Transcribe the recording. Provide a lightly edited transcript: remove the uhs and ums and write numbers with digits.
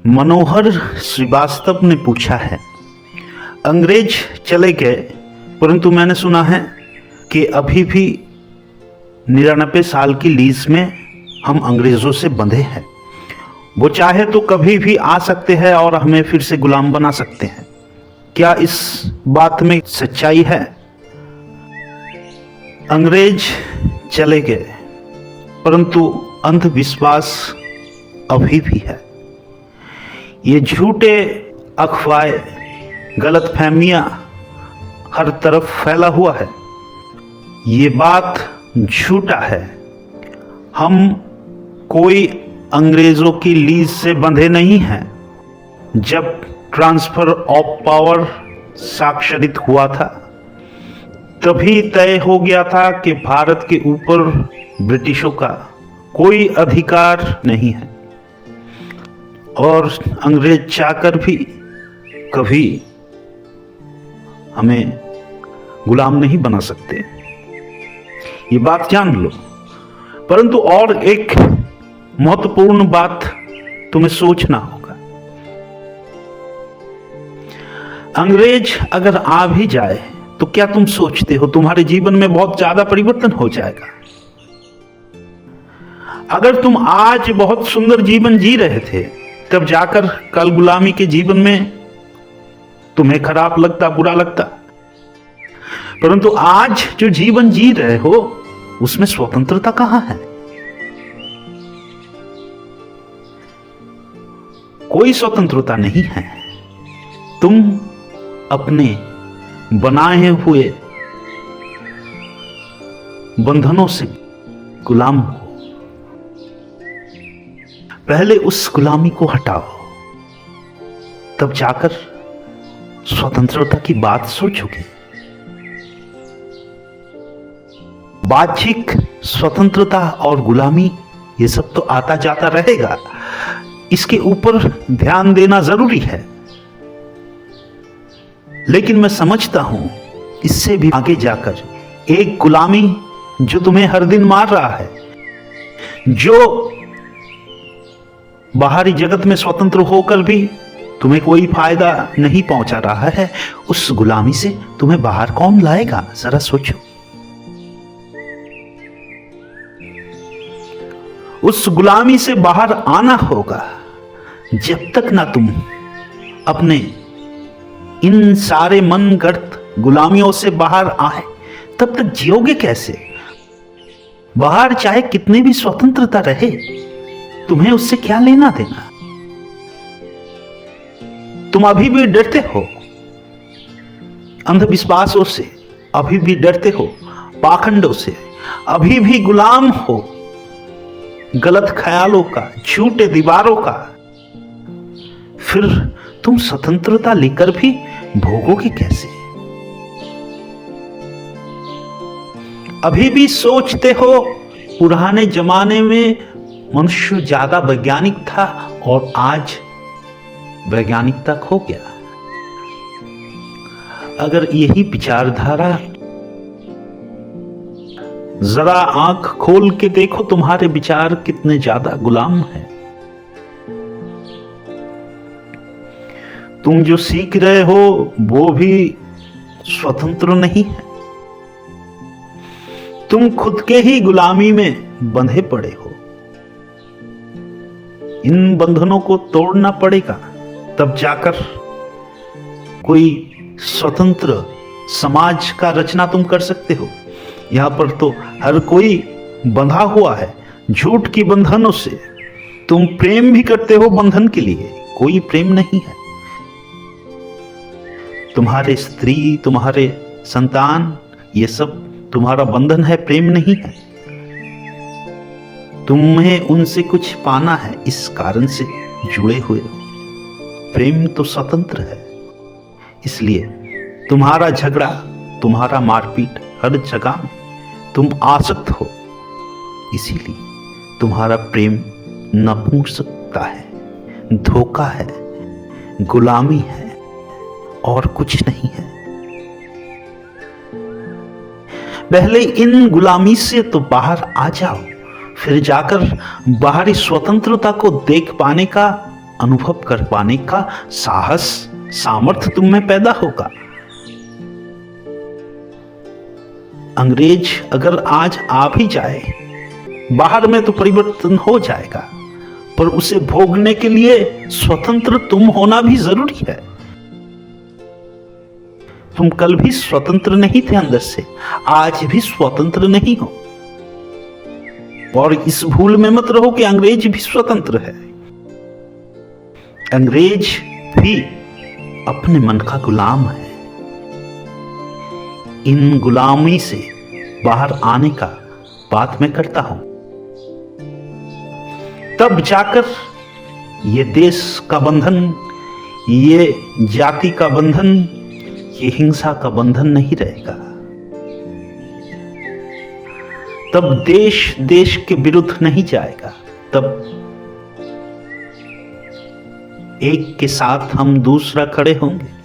मनोहर श्रीवास्तव ने पूछा है, अंग्रेज चले गए परंतु मैंने सुना है कि अभी भी 99 साल की लीज में हम अंग्रेजों से बंधे हैं। वो चाहे तो कभी भी आ सकते हैं और हमें फिर से गुलाम बना सकते हैं। क्या इस बात में सच्चाई है? अंग्रेज चले गए परंतु अंधविश्वास अभी भी है। ये झूठे अफवाहें, गलतफहमियां हर तरफ फैला हुआ है। ये बात झूठा है। हम कोई अंग्रेजों की लीज से बंधे नहीं हैं। जब ट्रांसफर ऑफ पावर स्वाक्षरित हुआ था तभी तय हो गया था कि भारत के ऊपर ब्रिटिशों का कोई अधिकार नहीं है और अंग्रेज चाहकर भी कभी हमें गुलाम नहीं बना सकते। ये बात जान लो। परंतु और एक महत्वपूर्ण बात तुम्हें सोचना होगा। अंग्रेज अगर आ भी जाए तो क्या तुम सोचते हो तुम्हारे जीवन में बहुत ज्यादा परिवर्तन हो जाएगा? अगर तुम आज बहुत सुंदर जीवन जी रहे थे तब जाकर कल गुलामी के जीवन में तुम्हें खराब लगता, बुरा लगता। परंतु आज जो जीवन जी रहे हो उसमें स्वतंत्रता कहां है? कोई स्वतंत्रता नहीं है। तुम अपने बनाए हुए बंधनों से गुलाम हो। पहले उस गुलामी को हटाओ, तब जाकर स्वतंत्रता की बात सोचोगे। बाह्यिक स्वतंत्रता और गुलामी ये सब तो आता जाता रहेगा। इसके ऊपर ध्यान देना जरूरी है, लेकिन मैं समझता हूं इससे भी आगे जाकर एक गुलामी जो तुम्हें हर दिन मार रहा है, जो बाहरी जगत में स्वतंत्र होकर भी तुम्हें कोई फायदा नहीं पहुंचा रहा है, उस गुलामी से तुम्हें बाहर कौन लाएगा? जरा सोचो। उस गुलामी से बाहर आना होगा। जब तक ना तुम अपने इन सारे मनगढ़ंत गुलामियों से बाहर आए तब तक जियोगे कैसे? बाहर चाहे कितनी भी स्वतंत्रता रहे, तुम्हें उससे क्या लेना देना? तुम अभी भी डरते हो अंधविश्वासों से, अभी भी डरते हो पाखंडों से, अभी भी गुलाम हो गलत ख्यालों का, झूठे दीवारों का। फिर तुम स्वतंत्रता लेकर भी भोगोगे कैसे? अभी भी सोचते हो पुराने जमाने में मनुष्य ज्यादा वैज्ञानिक था और आज वैज्ञानिकता खो गया। अगर यही विचारधारा, जरा आंख खोल के देखो तुम्हारे विचार कितने ज्यादा गुलाम हैं। तुम जो सीख रहे हो वो भी स्वतंत्र नहीं है। तुम खुद के ही गुलामी में बंधे पड़े हो। इन बंधनों को तोड़ना पड़ेगा, तब जाकर कोई स्वतंत्र समाज का रचना तुम कर सकते हो। यहां पर तो हर कोई बंधा हुआ है झूठ की बंधनों से। तुम प्रेम भी करते हो बंधन के लिए, कोई प्रेम नहीं है। तुम्हारे स्त्री, तुम्हारे संतान, ये सब तुम्हारा बंधन है, प्रेम नहीं है। तुम्हें उनसे कुछ पाना है, इस कारण से जुड़े हुए हो। प्रेम तो स्वतंत्र है, इसलिए तुम्हारा झगड़ा, तुम्हारा मारपीट हर जगह में तुम आसक्त हो। इसीलिए तुम्हारा प्रेम नपुंसकता है, धोखा है, गुलामी है और कुछ नहीं है। पहले इन गुलामी से तो बाहर आ जाओ, फिर जाकर बाहरी स्वतंत्रता को देख पाने का अनुभव कर पाने का साहस, सामर्थ्य तुम में पैदा होगा। अंग्रेज अगर आज आ भी जाए, बाहर में तो परिवर्तन हो जाएगा, पर उसे भोगने के लिए स्वतंत्र तुम होना भी जरूरी है। तुम कल भी स्वतंत्र नहीं थे अंदर से, आज भी स्वतंत्र नहीं हो। और इस भूल में मत रहो कि अंग्रेज भी स्वतंत्र है। अंग्रेज भी अपने मन का गुलाम है। इन गुलामी से बाहर आने का बात मैं करता हूं, तब जाकर ये देश का बंधन, ये जाति का बंधन, ये हिंसा का बंधन नहीं रहेगा। तब देश देश के विरुद्ध नहीं जाएगा। तब एक के साथ हम दूसरा खड़े होंगे।